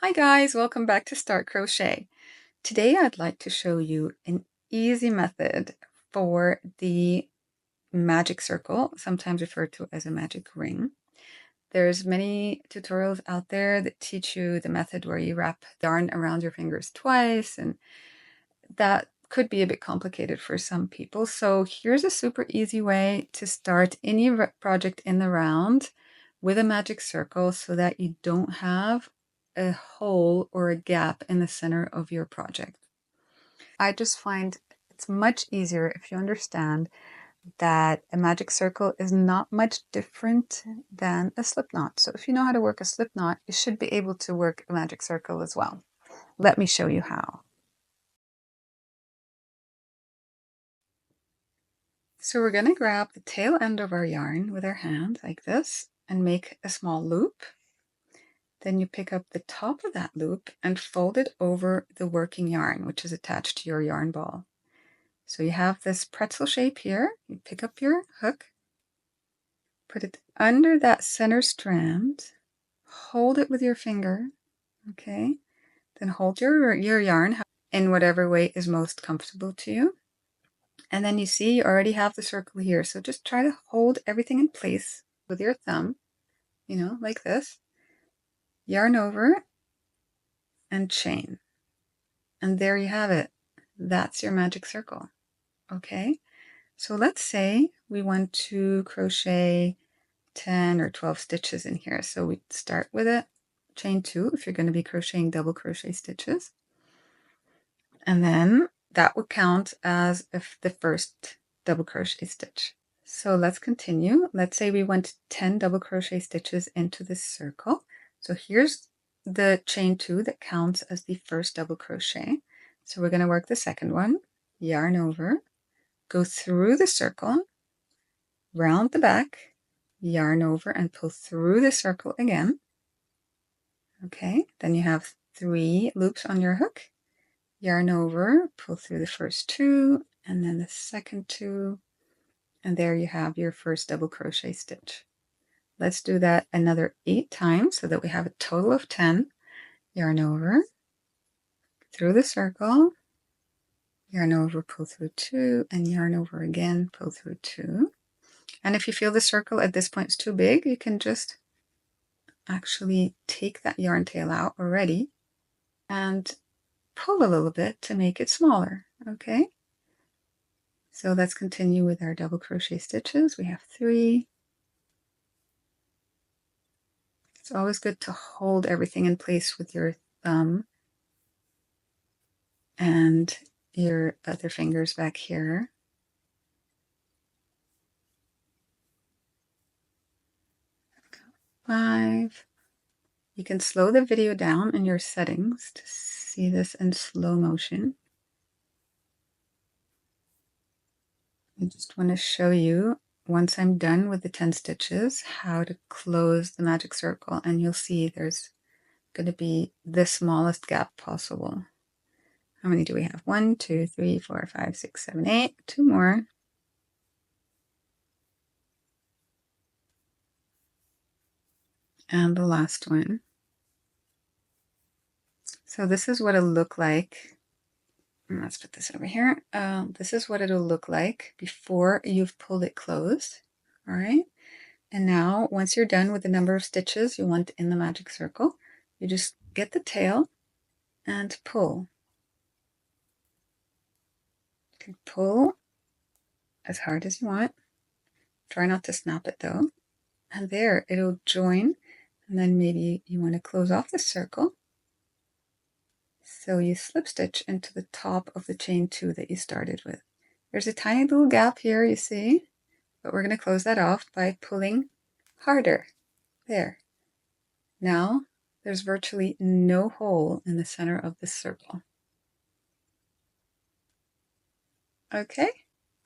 Hi guys, welcome back to Start Crochet. Today I'd like to show you an easy method for the magic circle, sometimes referred to as a magic ring. There's many tutorials out there that teach you the method where you wrap yarn around your fingers twice, and that could be a bit complicated for some people. So here's a super easy way to start any project in the round with a magic circle so that you don't have a hole or a gap in the center of your project. I just find it's much easier if you understand that a magic circle is not much different than a slip knot. So if you know how to work a slip knot, you should be able to work a magic circle as well. Let me show you how. So we're going to grab the tail end of our yarn with our hand like this and make a small loop. Then you pick up the top of that loop and fold it over the working yarn, which is attached to your yarn ball. So you have this pretzel shape here. You pick up your hook, put it under that center strand, hold it with your finger, okay? Then hold your yarn in whatever way is most comfortable to you. And then you see you already have the circle here. So just try to hold everything in place with your thumb, like this. Yarn over and chain. And there you have it. That's your magic circle. Okay, so let's say we want to crochet 10 or 12 stitches in here. So we start with a chain 2 if you're going to be crocheting double crochet stitches. And then that would count as if the first double crochet stitch. So let's continue. Let's say we want 10 double crochet stitches into this circle. So here's the chain 2 that counts as the first double crochet. So we're going to work the second one, yarn over, go through the circle, round the back, yarn over, and pull through the circle again. Okay, then you have 3 loops on your hook, yarn over, pull through the first 2, and then the second 2, and there you have your first double crochet stitch. Let's do that another 8 times so that we have a total of 10. Yarn over, through the circle, yarn over, pull through 2, and yarn over again, pull through 2. And if you feel the circle at this point is too big, you can just actually take that yarn tail out already and pull a little bit to make it smaller, okay? So let's continue with our double crochet stitches. We have 3. It's always good to hold everything in place with your thumb and your other fingers back here. 5. You can slow the video down in your settings to see this in slow motion. I just want to show you, once I'm done with the 10 stitches, how to close the magic circle, and you'll see there's going to be the smallest gap possible. How many do we have? 1, 2, 3, 4, 5, 6, 7, 8. 2 more. And the last one. So this is what it'll look like. Let's put this over here. This is what it'll look like before you've pulled it closed. All right. And now, once you're done with the number of stitches you want in the magic circle, you just get the tail and pull. You can pull as hard as you want. Try not to snap it though. And there, it'll join. And then maybe you want to close off the circle. So you slip stitch into the top of the chain 2 that you started with. There's a tiny little gap here, you see, but we're going to close that off by pulling harder. There. Now there's virtually no hole in the center of the circle. Okay,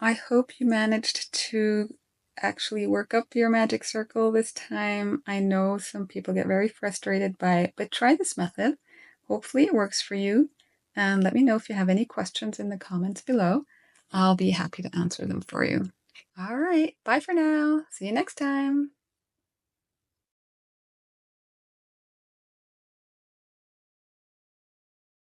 I hope you managed to actually work up your magic circle this time. I know some people get very frustrated by it, but try this method. Hopefully it works for you. And let me know if you have any questions in the comments below. I'll be happy to answer them for you. All right, bye for now. See you next time.